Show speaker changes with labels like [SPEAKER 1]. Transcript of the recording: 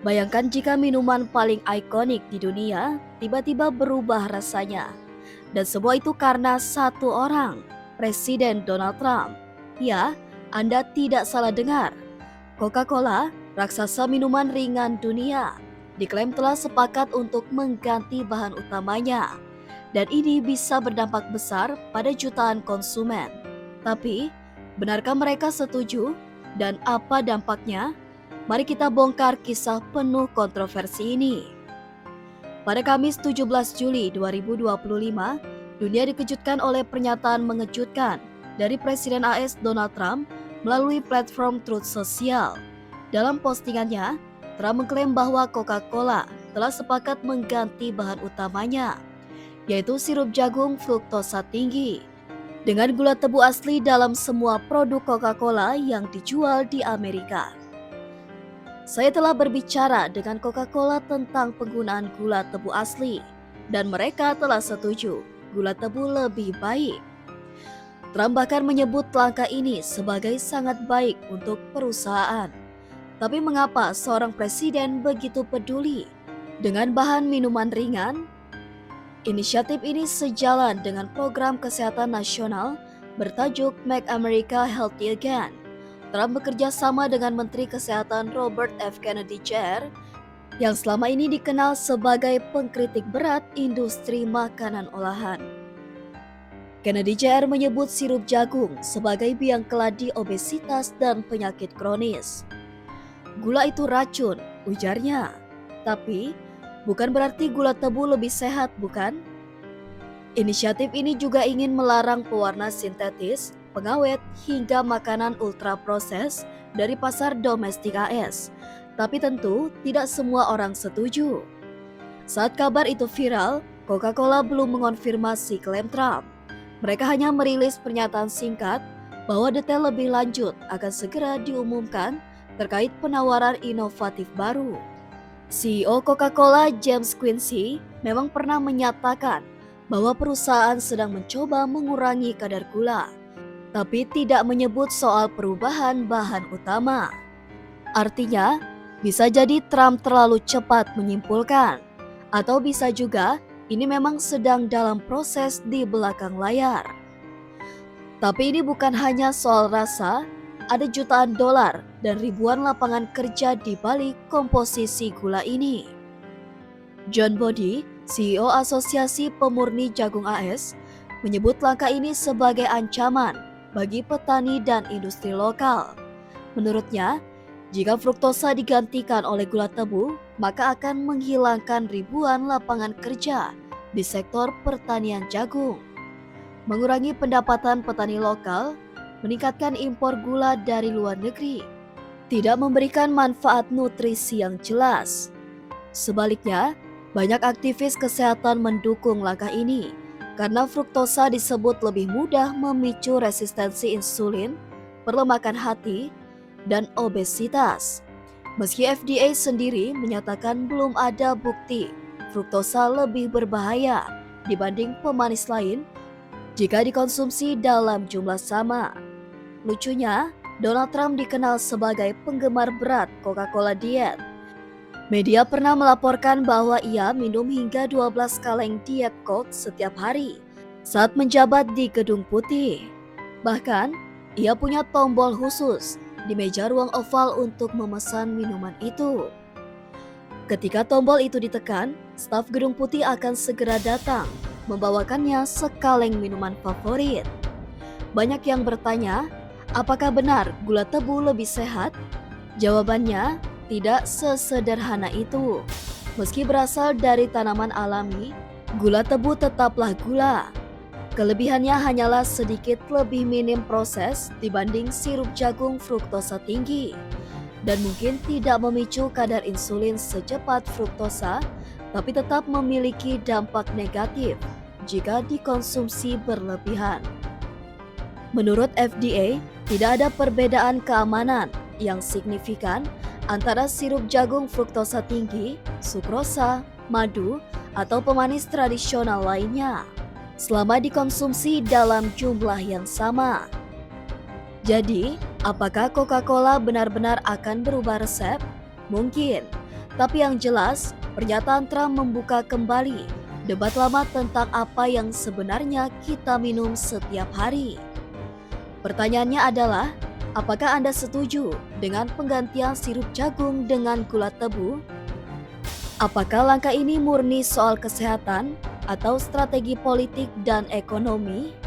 [SPEAKER 1] Bayangkan jika minuman paling ikonik di dunia tiba-tiba berubah rasanya. Dan semua itu karena satu orang, Presiden Donald Trump. Ya, Anda tidak salah dengar. Coca-Cola, raksasa minuman ringan dunia, diklaim telah sepakat untuk mengganti bahan utamanya. Dan ini bisa berdampak besar pada jutaan konsumen. Tapi, benarkah mereka setuju? Dan apa dampaknya? Mari kita bongkar kisah penuh kontroversi ini. Pada Kamis 17 Juli 2025, dunia dikejutkan oleh pernyataan mengejutkan dari Presiden AS Donald Trump melalui platform Truth Social. Dalam postingannya, Trump mengklaim bahwa Coca-Cola telah sepakat mengganti bahan utamanya, yaitu sirup jagung fruktosa tinggi, dengan gula tebu asli dalam semua produk Coca-Cola yang dijual di Amerika. Saya telah berbicara dengan Coca-Cola tentang penggunaan gula tebu asli, dan mereka telah setuju gula tebu lebih baik. Trump bahkan menyebut langkah ini sebagai sangat baik untuk perusahaan. Tapi mengapa seorang presiden begitu peduli dengan bahan minuman ringan? Inisiatif ini sejalan dengan program kesehatan nasional bertajuk Make America Healthy Again. Trump bekerja sama dengan Menteri Kesehatan Robert F. Kennedy Jr. yang selama ini dikenal sebagai pengkritik berat industri makanan olahan. Kennedy Jr. menyebut sirup jagung sebagai biang keladi obesitas dan penyakit kronis. Gula itu racun, ujarnya. Tapi, bukan berarti gula tebu lebih sehat, bukan? Inisiatif ini juga ingin melarang pewarna sintetis, pengawet, hingga makanan ultra proses dari pasar domestik AS. Tapi tentu tidak semua orang setuju. Saat kabar itu viral, Coca-Cola belum mengonfirmasi klaim Trump. Mereka hanya merilis pernyataan singkat bahwa detail lebih lanjut akan segera diumumkan terkait penawaran inovatif baru. CEO Coca-Cola James Quincey memang pernah menyatakan bahwa perusahaan sedang mencoba mengurangi kadar gula, tapi tidak menyebut soal perubahan bahan utama. Artinya, bisa jadi Trump terlalu cepat menyimpulkan, atau bisa juga ini memang sedang dalam proses di belakang layar. Tapi ini bukan hanya soal rasa, ada jutaan dolar dan ribuan lapangan kerja di balik komposisi gula ini. John Body, CEO Asosiasi Pemurni Jagung AS, menyebut langkah ini sebagai ancaman bagi petani dan industri lokal. Menurutnya, jika fruktosa digantikan oleh gula tebu, maka akan menghilangkan ribuan lapangan kerja di sektor pertanian jagung, mengurangi pendapatan petani lokal, meningkatkan impor gula dari luar negeri, tidak memberikan manfaat nutrisi yang jelas. Sebaliknya, banyak aktivis kesehatan mendukung langkah ini karena fruktosa disebut lebih mudah memicu resistensi insulin, perlemakan hati, dan obesitas. Meski FDA sendiri menyatakan belum ada bukti fruktosa lebih berbahaya dibanding pemanis lain jika dikonsumsi dalam jumlah sama. Lucunya, Donald Trump dikenal sebagai penggemar berat Coca-Cola Diet. Media pernah melaporkan bahwa ia minum hingga 12 kaleng diet Coke setiap hari saat menjabat di Gedung Putih. Bahkan, ia punya tombol khusus di meja ruang oval untuk memesan minuman itu. Ketika tombol itu ditekan, staf Gedung Putih akan segera datang membawakannya sekaleng minuman favorit. Banyak yang bertanya, apakah benar gula tebu lebih sehat? Jawabannya, tidak sesederhana itu. Meski berasal dari tanaman alami, gula tebu tetaplah gula. Kelebihannya hanyalah sedikit lebih minim proses dibanding sirup jagung fruktosa tinggi, dan mungkin tidak memicu kadar insulin secepat fruktosa, tapi tetap memiliki dampak negatif jika dikonsumsi berlebihan. Menurut FDA, tidak ada perbedaan keamanan yang signifikan antara sirup jagung fruktosa tinggi, sukrosa, madu, atau pemanis tradisional lainnya selama dikonsumsi dalam jumlah yang sama. Jadi, apakah Coca-Cola benar-benar akan berubah resep? Mungkin, Tapi yang jelas, pernyataan Trump membuka kembali debat lama tentang apa yang sebenarnya kita minum setiap hari. Pertanyaannya adalah, apakah Anda setuju dengan penggantian sirup jagung dengan gula tebu? Apakah langkah ini murni soal kesehatan atau strategi politik dan ekonomi?